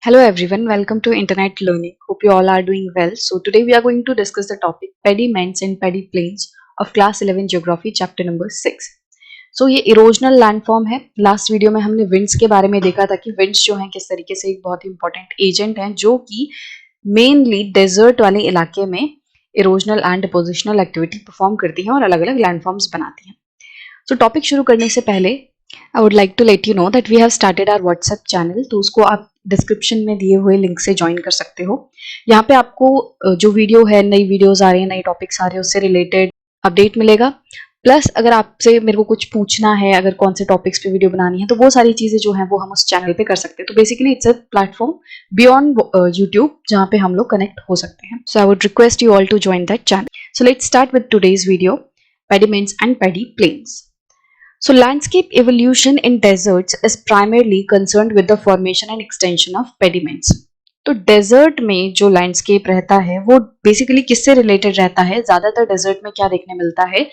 Hello everyone, welcome to Internet Learning. Hope you all are doing well. So today we are going to discuss the topic pediments and pediplains of class 11 geography chapter number 6. So ये erosional landform है. Last video में हमने winds के बारे में देखा था कि विंड्स जो हैं किस तरीके से एक बहुत इंपॉर्टेंट एजेंट हैं जो कि मेनली डेजर्ट वाले इलाके में erosional and depositional activity perform करती हैं और अलग अलग लैंडफॉर्म्स बनाती हैं. सो टॉपिक शुरू करने से पहले I would like to let you know that we have started our WhatsApp channel. तो उसको आप डिस्क्रिप्शन में दिए हुए लिंक से ज्वाइन कर सकते हो. यहाँ पे आपको जो वीडियो है, नई वीडियोस आ रही हैं, नए टॉपिक्स आ रहे हैं, उससे रिलेटेड अपडेट मिलेगा. प्लस अगर आपसे मेरे को कुछ पूछना है, अगर कौन से टॉपिक्स पे वीडियो बनानी है, तो वो सारी चीजें जो हैं वो हम उस चैनल पे कर सकते हैं. तो basically it's a platform beyond YouTube जहाँ पे हम लोग कनेक्ट हो सकते हैं. So I would request you all to join that channel. So let's start with today's video, pediments and peδιplains. So landscape evolution in deserts is primarily concerned with the formation and extension of pediments. तो desert में जो landscape रहता है वो basically किससे related रहता है? ज्यादातर डेजर्ट में क्या देखने मिलता है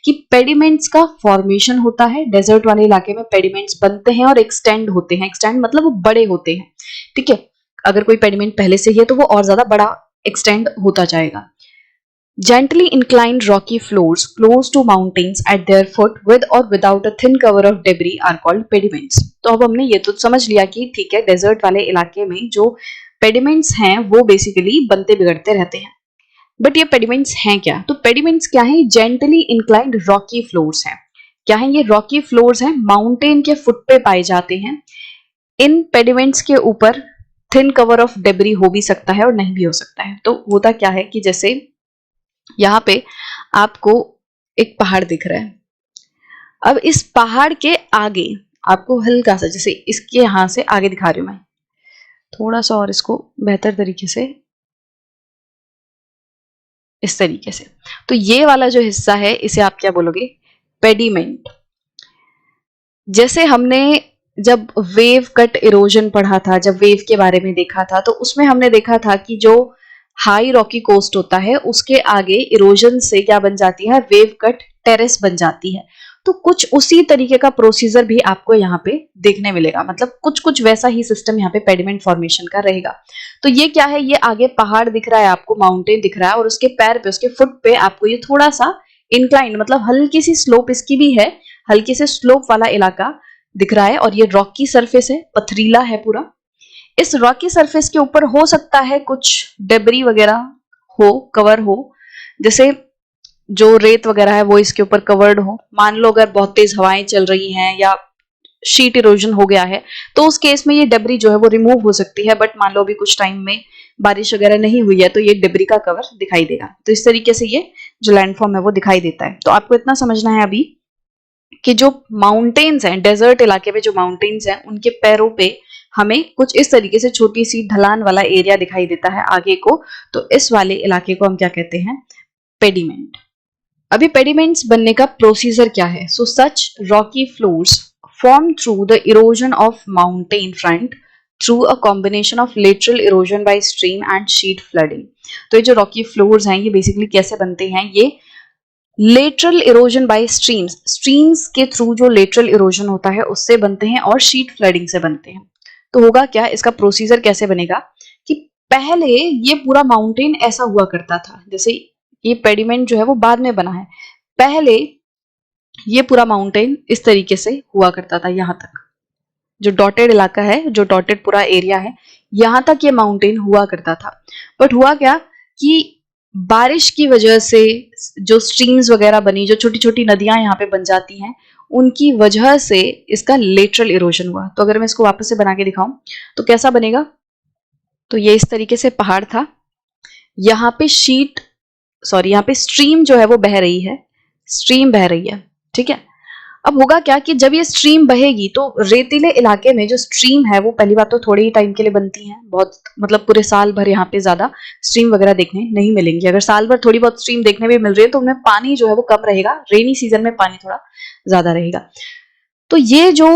कि पेडिमेंट्स का फॉर्मेशन होता है. डेजर्ट वाले इलाके में पेडिमेंट्स बनते हैं और एक्सटेंड होते हैं. एक्सटेंड मतलब वो बड़े होते हैं. ठीक है, अगर कोई पेडिमेंट पहले से ही है तो वो और ज्यादा बड़ा एक्सटेंड होता जाएगा. Gently inclined rocky floors close to mountains at their foot with or without a thin cover of debris are called pediments. तो अब हमने ये तो समझ लिया कि ठीक है, डेजर्ट वाले इलाके में जो पेडिमेंट्स हैं वो बेसिकली बनते बिगड़ते रहते हैं. बट ये पेडिमेंट्स हैं क्या? तो पेडिमेंट्स क्या है? जेंटली इंक्लाइंड रॉकी फ्लोर्स हैं. क्या है ये? रॉकी फ्लोर्स हैं, माउंटेन के फुट पे पाए जाते हैं. इन पेडिमेंट्स के ऊपर थिन कवर ऑफ डेब्री हो भी सकता है और नहीं भी हो सकता है. तो होता क्या है कि जैसे यहाँ पे आपको एक पहाड़ दिख रहा है. अब इस पहाड़ के आगे आपको हल्का सा, जैसे इसके यहां से आगे दिखा रही हूं मैं, थोड़ा सा और इसको बेहतर तरीके से, इस तरीके से. तो ये वाला जो हिस्सा है इसे आप क्या बोलोगे? पेडिमेंट. जैसे हमने जब वेव कट इरोजन पढ़ा था, जब वेव के बारे में देखा था, तो उसमें हमने देखा था कि जो हाई रॉकी कोस्ट होता है उसके आगे इरोजन से क्या बन जाती है? वेव कट टेरेस बन जाती है. तो कुछ उसी तरीके का प्रोसीजर भी आपको यहाँ पे देखने मिलेगा. मतलब कुछ कुछ वैसा ही सिस्टम यहाँ पे पेडिमेंट फॉर्मेशन का रहेगा. तो ये क्या है? ये आगे पहाड़ दिख रहा है आपको, माउंटेन दिख रहा है, और उसके पैर पे, उसके फुट पे आपको ये थोड़ा सा इंक्लाइन, मतलब हल्की सी स्लोप इसकी भी है, हल्की से स्लोप वाला इलाका दिख रहा है. और ये रॉकी सरफेस है, पथरीला है पूरा. इस रॉकी सरफेस के ऊपर हो सकता है कुछ डेब्री वगैरह हो, कवर हो, जैसे जो रेत वगैरह है वो इसके ऊपर कवर्ड हो. मान लो अगर बहुत तेज हवाएं चल रही हैं या शीट इरोजन हो गया है तो उस केस में ये डेब्री जो है वो रिमूव हो सकती है. बट मान लो अभी कुछ टाइम में बारिश वगैरह नहीं हुई है तो ये डेब्री का कवर दिखाई देगा. तो इस तरीके से ये जो लैंडफॉर्म है वो दिखाई देता है. तो आपको इतना समझना है अभी कि जो माउंटेन्स हैं, डेजर्ट इलाके में जो माउंटेन्स हैं, उनके पैरों पे हमें कुछ इस तरीके से छोटी सी ढलान वाला एरिया दिखाई देता है आगे को. तो इस वाले इलाके को हम क्या कहते हैं? पेडिमेंट. अभी पेडिमेंट्स बनने का प्रोसीजर क्या है? So such rocky floors form through the erosion of mountain front through a combination of lateral erosion by stream and sheet flooding. तो ये जो रॉकी फ्लोर्स हैं ये बेसिकली कैसे बनते हैं? ये lateral erosion bye streams, streams के थ्रू जो लेटरल इरोजन होता है उससे बनते हैं और शीट फ्लडिंग से बनते हैं. तो होगा क्या? इसका प्रोसीजर कैसे बनेगा कि पहले ये पूरा माउंटेन ऐसा हुआ करता था, जैसे ये पेडिमेंट जो है वो बाद में बना है. पहले ये पूरा माउंटेन इस तरीके से हुआ करता था. यहाँ तक जो डॉटेड इलाका है, जो डॉटेड पूरा एरिया है, यहां तक ये माउंटेन हुआ करता था. बट हुआ क्या कि बारिश की वजह से जो स्ट्रीम्स वगैरह बनी, जो छोटी छोटी नदियां यहाँ पे बन जाती हैं, उनकी वजह से इसका लेटरल इरोजन हुआ. तो अगर मैं इसको वापस से बना के दिखाऊं तो कैसा बनेगा? तो ये इस तरीके से पहाड़ था, यहाँ पे यहाँ पे स्ट्रीम जो है वो बह रही है, स्ट्रीम बह रही है. ठीक है, अब होगा क्या कि जब ये स्ट्रीम बहेगी तो रेतीले इलाके में जो स्ट्रीम है वो पहली बात तो थोड़े ही टाइम के लिए बनती है. बहुत मतलब पूरे साल भर यहाँ पे ज्यादा स्ट्रीम वगैरह देखने नहीं मिलेंगी. अगर साल भर थोड़ी बहुत स्ट्रीम देखने भी मिल रही है तो उनमें पानी जो है वो कम रहेगा. रेनी सीजन में पानी थोड़ा ज्यादा रहेगा. तो ये जो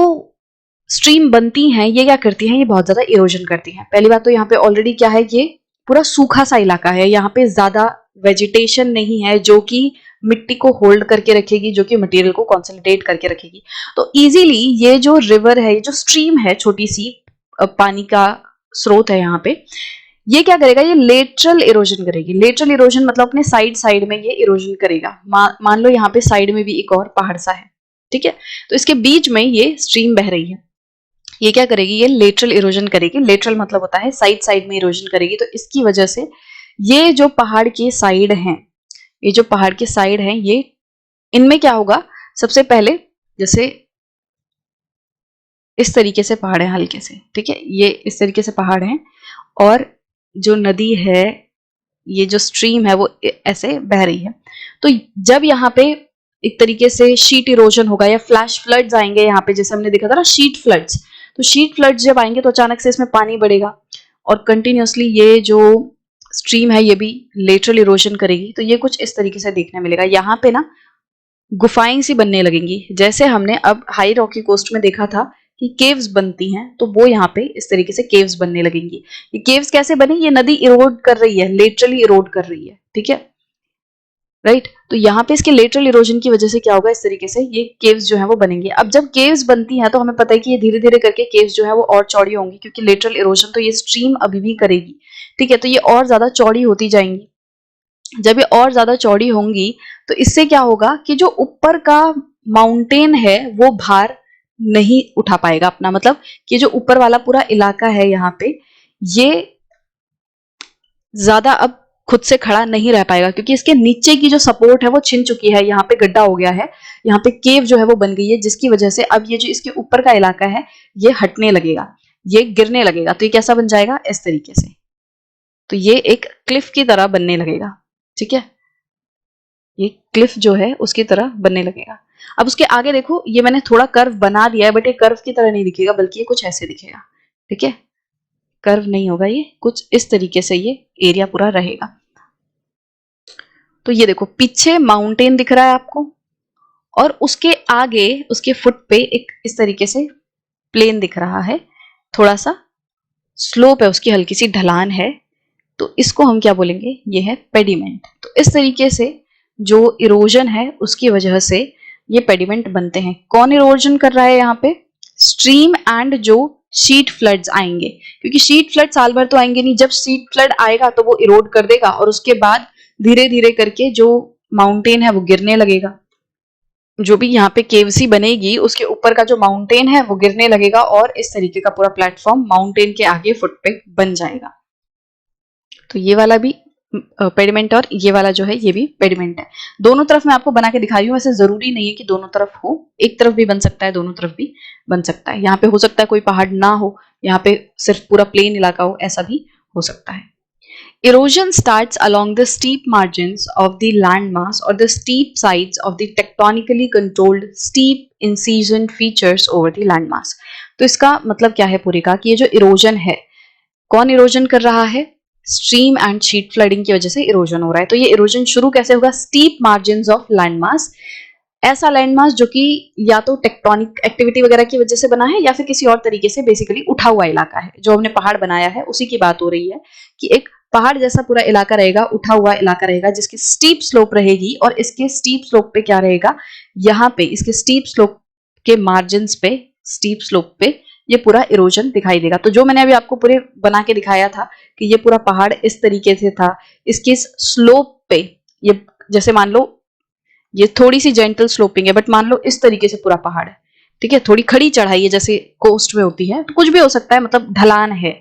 स्ट्रीम बनती हैं ये क्या करती हैं? ये बहुत ज्यादा इरोजन करती हैं. पहली बात तो यहाँ पे ऑलरेडी क्या है, ये पूरा सूखा सा इलाका है, यहाँ पे ज्यादा वेजिटेशन नहीं है जो कि मिट्टी को होल्ड करके रखेगी, जो कि मटेरियल को कंसोलिडेट करके रखेगी. तो इजीली ये जो रिवर है, ये जो स्ट्रीम है, छोटी सी पानी का स्रोत है यहाँ पे, ये क्या करेगा, ये लेटरल इरोजन करेगी। लेटरल इरोजन मतलब अपने साइड साइड में ये इरोजन करेगा। मान लो यहाँ पे साइड में भी एक और पहाड़ सा है, ठीक है, तो इसके बीच में ये स्ट्रीम बह रही है, ये क्या करेगी, ये लेटरल इरोजन करेगी। लेटरल मतलब होता है साइड साइड में इरोजन करेगी। तो इसकी वजह से ये जो पहाड़ के साइड हैं, ये जो पहाड़ के साइड हैं, ये इनमें क्या होगा, सबसे पहले जैसे इस तरीके से पहाड़ है हल्के से, ठीक है, ये इस तरीके से पहाड़ है, और जो नदी है, ये जो स्ट्रीम है वो ऐसे बह रही है। तो जब यहाँ पे एक तरीके से शीट इरोजन होगा या फ्लैश फ्लड्स आएंगे, यहाँ पे जैसे हमने देखा था ना शीट फ्लड्स, तो शीट फ्लड्स जब आएंगे तो अचानक से इसमें पानी बढ़ेगा और कंटिन्यूअसली ये जो स्ट्रीम है ये भी लेटरल इरोजन करेगी। तो ये कुछ इस तरीके से देखने मिलेगा। यहाँ पे ना गुफाएं सी बनने लगेंगी, जैसे हमने अब हाई रॉकी कोस्ट में देखा था कि केव्स बनती हैं, तो वो यहाँ पे इस तरीके से केव्स बनने लगेंगी। ये केव्स कैसे बनी, ये नदी इरोड कर रही है, लेटरली इरोड कर रही है, ठीक है, राइट। तो यहाँ पे इसके लेटरल इरोजन की वजह से क्या होगा, इस तरीके से ये केव्स जो है वो बनेंगे। अब जब केव्स बनती हैं तो हमें पता है कि ये धीरे धीरे करके केव्स जो है वो और चौड़ी होंगी, क्योंकि लेटरल इरोजन तो ये स्ट्रीम अभी भी करेगी, ठीक है, तो ये और ज्यादा चौड़ी होती जाएंगी। जब ये और ज्यादा चौड़ी होंगी तो इससे क्या होगा कि जो ऊपर का माउंटेन है वो भार नहीं उठा पाएगा अपना, मतलब कि जो ऊपर वाला पूरा इलाका है यहाँ पे, ये ज्यादा अब खुद से खड़ा नहीं रह पाएगा, क्योंकि इसके नीचे की जो सपोर्ट है वो छिन चुकी है, यहाँ पे गड्ढा हो गया है, यहाँ पे केव जो है वो बन गई है, जिसकी वजह से अब ये जो इसके ऊपर का इलाका है ये हटने लगेगा, ये गिरने लगेगा। तो ये कैसा बन जाएगा, इस तरीके से, तो ये एक क्लिफ की तरह बनने लगेगा, ठीक है, ये क्लिफ जो है उसकी तरह बनने लगेगा। अब उसके आगे देखो, ये मैंने थोड़ा कर्व बना दिया है, बट ये कर्व की तरह नहीं दिखेगा, बल्कि ये कुछ ऐसे दिखेगा, ठीक है, कर्व नहीं होगा, ये कुछ इस तरीके से ये एरिया पूरा रहेगा। तो ये देखो पीछे माउंटेन दिख रहा है आपको, और उसके आगे उसके फुट पे एक इस तरीके से प्लेन दिख रहा है, थोड़ा सा स्लोप है, उसकी हल्की सी ढलान है, तो इसको हम क्या बोलेंगे, ये है पेडिमेंट। तो इस तरीके से जो इरोजन है उसकी वजह से ये पेडिमेंट बनते हैं। कौन इरोजन कर रहा है यहाँ पे, स्ट्रीम एंड जो शीट फ्लड्स आएंगे, क्योंकि शीट फ्लड साल भर तो आएंगे नहीं, जब शीट फ्लड आएगा तो वो इरोड कर देगा और उसके बाद धीरे धीरे करके जो माउंटेन है वो गिरने लगेगा, जो भी यहाँ पे केवसी बनेगी उसके ऊपर का जो माउंटेन है वो गिरने लगेगा, और इस तरीके का पूरा प्लेटफॉर्म माउंटेन के आगे फुट पे बन जाएगा। तो ये वाला भी पेडिमेंट और ये वाला जो है ये भी पेडिमेंट है। दोनों तरफ मैं आपको बना के दिखा रही हूँ, वैसे जरूरी नहीं है कि दोनों तरफ हो, एक तरफ भी बन सकता है, दोनों तरफ भी बन सकता है। यहाँ पे हो सकता है कोई पहाड़ ना हो, यहाँ पे सिर्फ पूरा प्लेन इलाका हो, ऐसा भी हो सकता है। Erosion starts along the steep margins of the landmass or the steep sides of the tectonically controlled steep incision features over the landmass। तो इसका मतलब क्या है पूरे का, कि ये जो इरोजन है, कौन इरोजन कर रहा है, स्ट्रीम एंड शीट फ्लडिंग की वजह से इरोजन हो रहा है। तो ये इरोजन शुरू कैसे होगा, स्टीप मार्जिन्स ऑफ लैंडमास, ऐसा लैंडमास जो कि या तो टेक्टोनिक एक्टिविटी वगैरह की वजह से बना है या फिर किसी और तरीके से बेसिकली उठा हुआ इलाका है। जो हमने पहाड़ बनाया है उसी की बात हो रही है कि एक पहाड़ जैसा पूरा इलाका रहेगा, उठा हुआ इलाका रहेगा, जिसकी स्टीप स्लोप रहेगी, और इसके स्टीप स्लोप पे क्या रहेगा, यहाँ पे इसके स्टीप स्लोप के मार्जिन पे, स्टीप स्लोप पे ये पूरा इरोजन दिखाई देगा। तो जो मैंने अभी आपको पूरे बना के दिखाया था कि ये पूरा पहाड़ इस तरीके से था, इसके स्लोप पे ये, जैसे मान लो ये थोड़ी सी जेंटल स्लोपिंग है, बट मान लो इस तरीके से पूरा पहाड़ है, ठीक है, थोड़ी खड़ी चढ़ाई है जैसे कोस्ट में होती है, तो कुछ भी हो सकता है, मतलब ढलान है,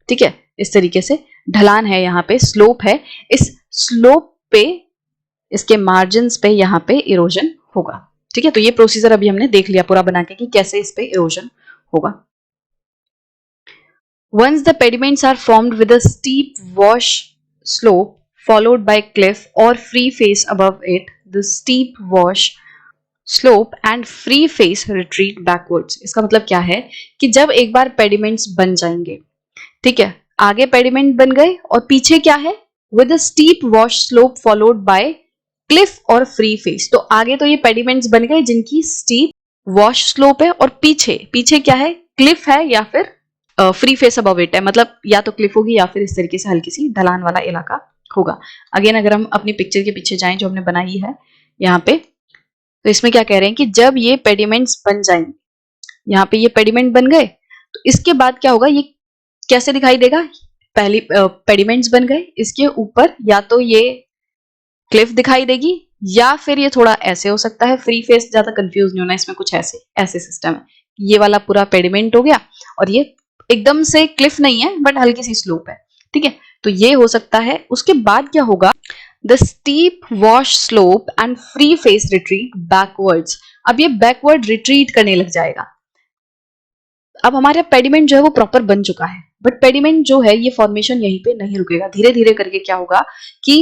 ठीक है, इस तरीके से ढलान है, यहाँ पे स्लोप है, इस स्लोप पे इसके मार्जिन पे यहाँ पे इरोजन होगा, ठीक है। तो ये प्रोसीजर अभी हमने देख लिया पूरा बना के कि कैसे इस पे इरोजन होगा। Once the pediments are formed with a steep wash slope followed by cliff or free face above it, the steep wash slope and free face retreat backwards। इसका मतलब क्या है कि जब एक बार पेडिमेंट्स बन जाएंगे, ठीक है, आगे पेडिमेंट बन गए और पीछे क्या है, with a steep wash slope followed by Cliff और फ्री फेस। तो आगे तो ये पेडिमेंट्स बन गए जिनकी स्टीप वॉश स्लोप है, और पीछे पीछे क्या है, क्लिफ है या फिर फ्री फेस अबव इट है, मतलब या तो क्लिफ होगी या फिर इस तरीके से हल्की सी ढलान वाला इलाका होगा। अगेन अगर हम अपनी पिक्चर के पीछे जाएं जो हमने बनाई है यहाँ पे, तो इसमें क्या कह रहे हैं कि जब ये पेडिमेंट्स बन जाएंगे, यहाँ पे ये पेडिमेंट बन गए, तो इसके बाद क्या होगा, ये कैसे दिखाई देगा? पहली पेडिमेंट्स बन गए, इसके ऊपर या तो ये क्लिफ दिखाई देगी या फिर ये थोड़ा ऐसे हो सकता है। फ्री फेस ज्यादा कंफ्यूज नहीं होना, इसमें कुछ ऐसे ऐसे सिस्टम है। ये वाला पूरा पेडिमेंट हो गया और ये एकदम से क्लिफ नहीं है बट हल्की सी स्लोप है, ठीक है। तो ये हो सकता है। उसके बाद क्या होगा? The steep wash slope and free face retreat backwards. अब ये बैकवर्ड रिट्रीट करने लग जाएगा। अब हमारा पेडिमेंट जो है वो प्रॉपर बन चुका है, बट पेडिमेंट जो है ये फॉर्मेशन यहीं पे नहीं रुकेगा। धीरे धीरे करके क्या होगा कि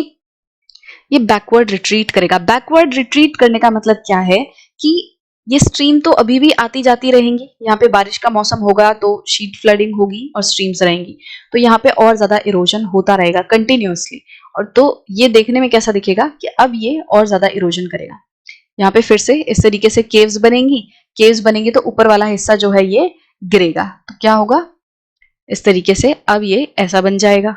ये बैकवर्ड रिट्रीट करेगा। बैकवर्ड रिट्रीट करने का मतलब क्या है कि ये स्ट्रीम तो अभी भी आती जाती रहेंगी। यहाँ पे बारिश का मौसम होगा तो शीट फ्लडिंग होगी और स्ट्रीम्स रहेंगी, तो यहाँ पे और ज्यादा इरोजन होता रहेगा कंटिन्यूअसली। और तो ये देखने में कैसा दिखेगा कि अब ये और ज्यादा इरोजन करेगा। यहाँ पे फिर से इस तरीके से केव्स बनेंगी। केव्स बनेंगी तो ऊपर वाला हिस्सा जो है ये गिरेगा। तो क्या होगा? इस तरीके से अब ये ऐसा बन जाएगा।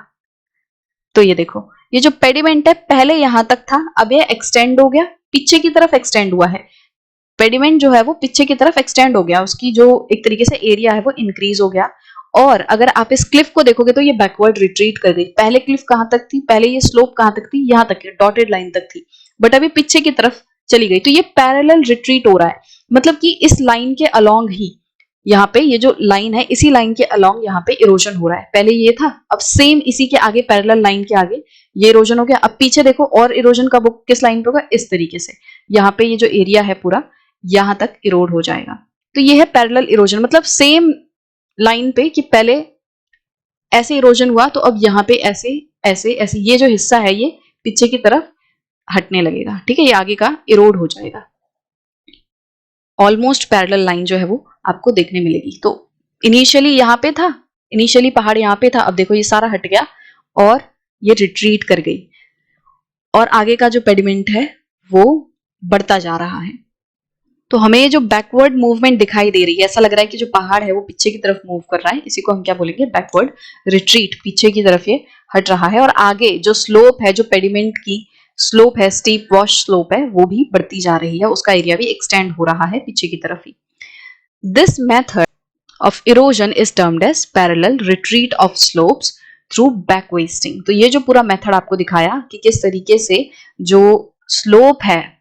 तो ये देखो, ये जो पेडिमेंट है पहले यहां तक था, अब ये एक्सटेंड हो गया, पीछे की तरफ एक्सटेंड हुआ है। पेडिमेंट जो है वो पीछे की तरफ एक्सटेंड हो गया, उसकी जो एक तरीके से एरिया है वो इंक्रीज हो गया। और अगर आप इस क्लिफ को देखोगे तो ये बैकवर्ड रिट्रीट कर गई। पहले क्लिफ कहां तक थी? पहले ये स्लोप कहां तक थी? यहां तक, डॉटेड लाइन तक थी, बट अभी पीछे की तरफ चली गई। तो ये पैरेलल रिट्रीट हो रहा है, मतलब कि इस लाइन के अलोंग ही यहाँ पे ये जो लाइन है, इसी लाइन के अलोंग यहाँ पे इरोजन हो रहा है। पहले ये था, अब सेम इसी के आगे पैरेलल लाइन के आगे ये इरोजन हो गया। अब पीछे देखो और इरोजन कब किस लाइन पे होगा? इस तरीके से यहाँ पे ये जो एरिया है पूरा यहां तक इरोड हो जाएगा। तो ये है पैरेलल इरोजन, मतलब सेम लाइन पे कि पहले ऐसे इरोजन हुआ तो अब यहाँ पे ऐसे ऐसे ऐसे ये जो हिस्सा है ये पीछे की तरफ हटने लगेगा, ठीक है। ये आगे का इरोड हो जाएगा। ऑलमोस्ट पैरेलल लाइन जो है वो आपको देखने मिलेगी। तो इनिशियली यहाँ पे था, इनिशियली पहाड़ यहाँ पे था, अब देखो ये सारा हट गया और ये रिट्रीट कर गई और आगे का जो पेडिमेंट है वो बढ़ता जा रहा है। तो हमें ये जो बैकवर्ड मूवमेंट दिखाई दे रही है, ऐसा लग रहा है कि जो पहाड़ है वो पीछे की तरफ मूव कर रहा है, इसी को हम क्या बोलेंगे? Backward retreat. पीछे की तरफ ये हट रहा है और आगे जो स्लोप है, जो पेडिमेंट की स्लोप है, स्टीप वॉश स्लोप है, वो भी बढ़ती जा रही है, उसका एरिया भी एक्सटेंड हो रहा है पीछे की तरफ ही। This method of erosion is termed as parallel retreat of slopes through back wasting. तो ये जो पूरा मेथड आपको दिखाया कि किस तरीके से जो स्लोप है,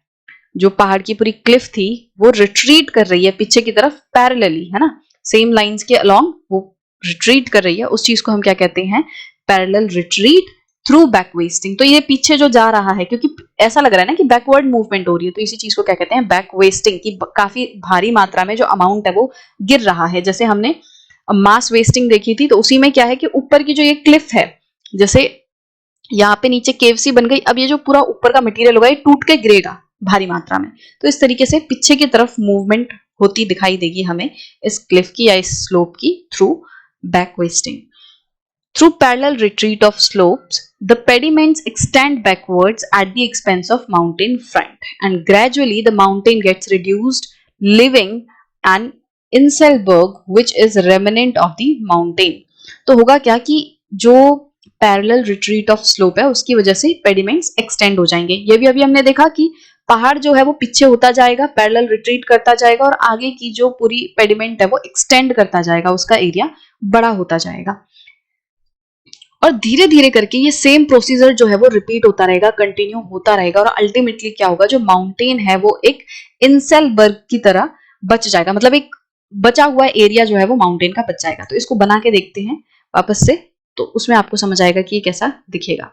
जो पहाड़ की पूरी क्लिफ थी, वो रिट्रीट कर रही है पीछे की तरफ पैरेलली, है ना, सेम लाइंस के अलोंग वो रिट्रीट कर रही है। उस चीज को हम क्या कहते हैं? Parallel retreat through back wasting. तो ये पीछे जो जा रहा है, क्योंकि ऐसा लग रहा है ना कि बैकवर्ड मूवमेंट हो रही है, तो इसी चीज को क्या कहते हैं? Back wasting. की काफी भारी मात्रा में जो अमाउंट है वो गिर रहा है। जैसे हमने मास वेस्टिंग देखी थी, तो उसी में क्या है कि ऊपर की जो ये क्लिफ है, जैसे यहाँ पे नीचे केवसी बन गई, अब ये जो पूरा ऊपर का मटेरियल होगा ये टूट के गिरेगा भारी मात्रा में। तो इस तरीके से पीछे की तरफ मूवमेंट होती दिखाई देगी हमें इस क्लिफ की या इस स्लोप की through back wasting. Through parallel retreat of slopes, the pediments extend backwards at the expense of mountain front, and gradually the mountain gets reduced, leaving an Inselberg which is remnant of the mountain. तो होगा क्या कि जो parallel retreat of slope है उसकी वजह से pediments extend हो जाएंगे। ये भी अभी हमने देखा कि पहाड़ जो है वो पीछे होता जाएगा, पैरेलल रिट्रीट करता जाएगा और आगे की जो पूरी पेडिमेंट है वो एक्सटेंड करता जाएगा, उसका एरिया बड़ा होता जाएगा। और धीरे धीरे करके ये सेम प्रोसीजर जो है वो रिपीट होता रहेगा, कंटिन्यू होता रहेगा और अल्टीमेटली क्या होगा? जो माउंटेन है वो एक इंसेलबर्ग की तरह बच जाएगा, मतलब एक बचा हुआ एरिया जो है वो माउंटेन का बच जाएगा। तो इसको बना के देखते हैं वापस से, तो उसमें आपको समझ आएगा कि ये कैसा दिखेगा।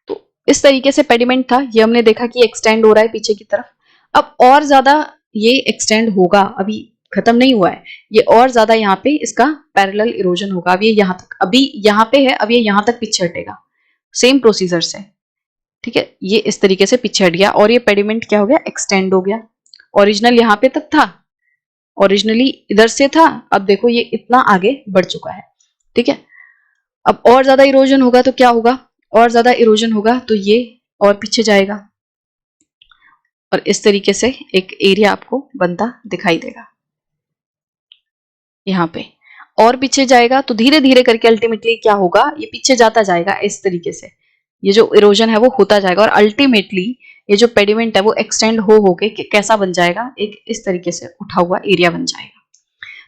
तो इस तरीके से पेडिमेंट था, ये हमने देखा कि एक्सटेंड हो रहा है पीछे की तरफ। अब और ज्यादा ये एक्सटेंड होगा, अभी खत्म नहीं हुआ है, ये और ज्यादा यहाँ पे इसका पैरेलल इरोजन होगा। अब ये यहाँ तक, अभी यहाँ पे है, अब ये यहाँ तक पीछे हटेगा सेम प्रोसीजर से, ठीक है। ये इस तरीके से पीछे हट गया और ये पेडिमेंट क्या हो गया? एक्सटेंड हो गया। ओरिजिनल यहाँ पे तक था, ओरिजिनली इधर से था, अब देखो ये इतना आगे बढ़ चुका है, ठीक है। अब और ज्यादा इरोजन होगा तो क्या होगा? और ज्यादा इरोजन होगा तो ये और पीछे जाएगा और इस तरीके से एक एरिया आपको बनता दिखाई देगा। यहाँ पे और पीछे जाएगा तो धीरे धीरे करके अल्टीमेटली क्या होगा? ये पीछे जाता जाएगा इस तरीके से, ये जो इरोजन है वो होता जाएगा और अल्टीमेटली ये जो पेडिमेंट है वो एक्सटेंड हो के कैसा बन जाएगा? एक इस तरीके से उठा हुआ एरिया बन जाएगा।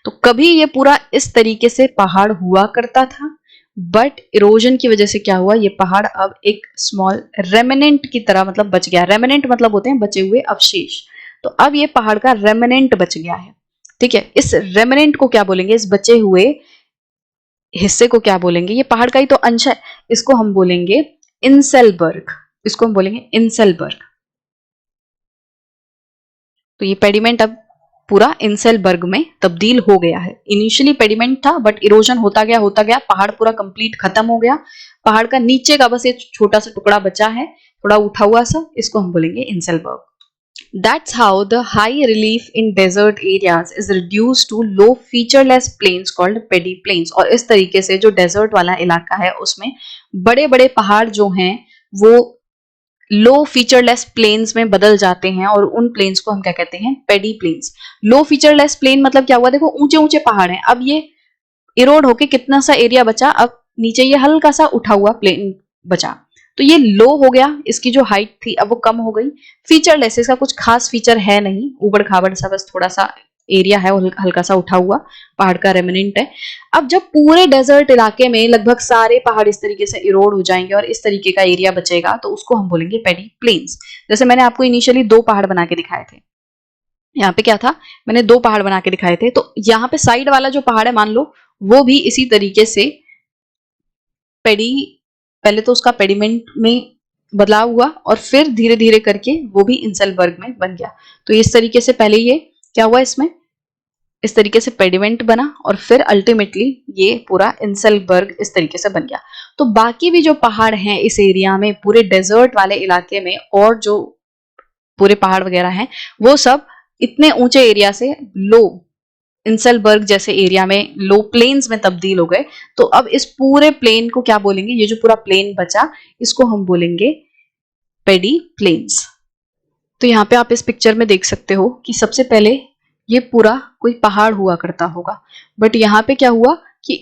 तो कभी ये पूरा इस तरीके से पहाड़ हुआ करता था, बट इरोजन की वजह से क्या हुआ, ये पहाड़ अब एक स्मॉल रेमिनेंट की तरह मतलब बच गया। रेमिनेंट मतलब होते हैं बचे हुए अवशेष। तो अब ये पहाड़ का रेमिनेंट बच गया है। ठीक है, इस रेमिनेंट को क्या बोलेंगे, इस बचे हुए हिस्से को क्या बोलेंगे, ये पहाड़ का ही तो अंश है, इसको हम बोलेंगे इंसेलबर्ग। इसको हम बोलेंगे इंसेलबर्ग। तो ये पेडिमेंट अब पूरा इंसेलबर्ग में तब्दील हो गया है। इनिशियली पेडिमेंट था, बट इरोजन होता गया, पहाड़ पूरा कंप्लीट खत्म हो गया। पहाड़ का नीचे का बस एक छोटा सा टुकड़ा बचा है, थोड़ा उठा हुआ सा, इसको हम बोलेंगे inselberg. That's how the high relief in desert areas is reduced to low featureless plains called paddy plains। और इस तरीके से जो डेजर्ट वाला इलाका है उसमें बड़े बड़े पहाड़ जो हैं वो लो फीचरलेस प्लेन्स में बदल जाते हैं, और उन प्लेन्स को हम क्या कहते हैं, पेडी प्लेन्स। लो फीचरलेस प्लेन मतलब क्या हुआ, देखो ऊंचे ऊंचे पहाड़ हैं, अब ये इरोड होके कितना सा एरिया बचा, अब नीचे ये हल्का सा उठा हुआ प्लेन बचा, तो ये लो हो गया, इसकी जो हाइट थी अब वो कम हो गई। फीचरलेस, इसका कुछ खास फीचर है नहीं, ऊबड़ खाबड़ सा बस थोड़ा सा एरिया है, हल्का सा उठा हुआ पहाड़ का रेमिनेंट है। अब जब पूरे डेजर्ट इलाके में लगभग सारे पहाड़ इस तरीके से इरोड हो जाएंगे और इस तरीके का एरिया बचेगा, तो उसको हम बोलेंगे पेडी प्लेन्स। जैसे मैंने आपको इनिशियली 2 पहाड़ बना के दिखाए थे, यहाँ पे क्या था, मैंने 2 पहाड़ बना के दिखाए थे, तो यहाँ पे साइड वाला जो पहाड़ है मान लो वो भी इसी तरीके से पेडी, पहले तो उसका पेडिमेंट में बदलाव हुआ और फिर धीरे धीरे करके वो भी इंसेलबर्ग में बन गया। तो इस तरीके से पहले ये क्या हुआ, इसमें इस तरीके से पेडिमेंट बना और फिर अल्टीमेटली ये पूरा इंसेलबर्ग इस तरीके से बन गया। तो बाकी भी जो पहाड़ हैं इस एरिया में, पूरे डेजर्ट वाले इलाके में, और जो पूरे पहाड़ वगैरह हैं वो सब इतने ऊंचे एरिया से लो इंसेलबर्ग जैसे एरिया में लो प्लेन्स में तब्दील हो गए। तो अब इस पूरे प्लेन को क्या बोलेंगे, ये जो पूरा प्लेन बचा इसको हम बोलेंगे पेडी प्लेन्स। तो यहाँ पे आप इस पिक्चर में देख सकते हो कि सबसे पहले ये पूरा कोई पहाड़ हुआ करता होगा, बट यहाँ पे क्या हुआ कि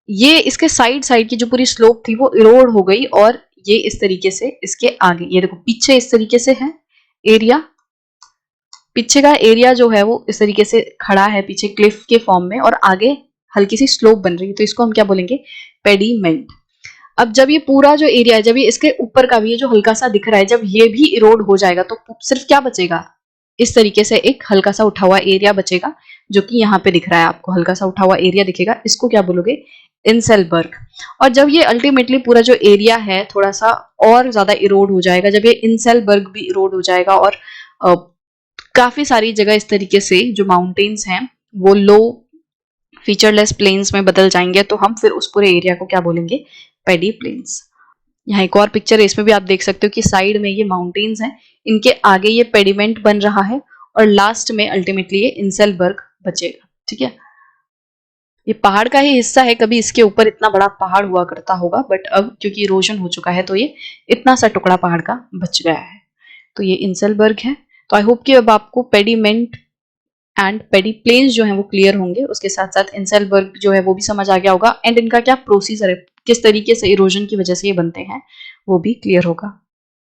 ये इसके साइड साइड की जो पूरी स्लोप थी वो इरोड हो गई, और ये इस तरीके से इसके आगे, ये देखो पीछे इस तरीके से है एरिया, पीछे का एरिया जो है वो इस तरीके से खड़ा है पीछे क्लिफ के फॉर्म में, और आगे हल्की सी स्लोप बन रही है, तो इसको हम क्या बोलेंगे, पेडीमेंट। अब जब ये पूरा जो एरिया है, जब ये इसके ऊपर का भी ये जो हल्का सा दिख रहा है, जब ये भी इरोड हो जाएगा तो सिर्फ क्या बचेगा, इस तरीके से एक हल्का सा उठा हुआ एरिया बचेगा, जो कि यहाँ पे दिख रहा है आपको, हल्का सा उठा हुआ एरिया दिखेगा, इसको क्या बोलोगे, इंसेलबर्ग। और जब ये अल्टीमेटली पूरा जो एरिया है थोड़ा सा और ज्यादा इरोड हो जाएगा, जब ये इंसेलबर्ग भी इरोड हो जाएगा और काफी सारी जगह इस तरीके से जो माउंटेन्स हैं वो लो फीचरलेस प्लेन्स में बदल जाएंगे, तो हम फिर उस पूरे एरिया को क्या बोलेंगे, पेडी प्लेन्स। यहाँ एक और पिक्चर है, इसमें भी आप देख सकते हो कि साइड में ये माउंटेन्स हैं, इनके आगे ये पेडिमेंट बन रहा है, और लास्ट में अल्टीमेटली ये इंसेलबर्ग बचेगा। ठीक है, ये पहाड़ का ही हिस्सा है, कभी इसके ऊपर इतना बड़ा पहाड़ हुआ करता होगा, बट अब क्योंकि इरोजन हो चुका है तो ये इतना सा टुकड़ा पहाड़ का बच गया है, तो ये इंसेलबर्ग है। तो आई होप कि अब आपको पेडिमेंट एंड पेडी प्लेन्स जो हैं वो क्लियर होंगे, उसके साथ साथ इंसेलबर्ग जो है वो भी समझ आ गया होगा, एंड इनका क्या प्रोसीजर है, किस तरीके से इरोजन की वजह से ये बनते हैं वो भी क्लियर होगा।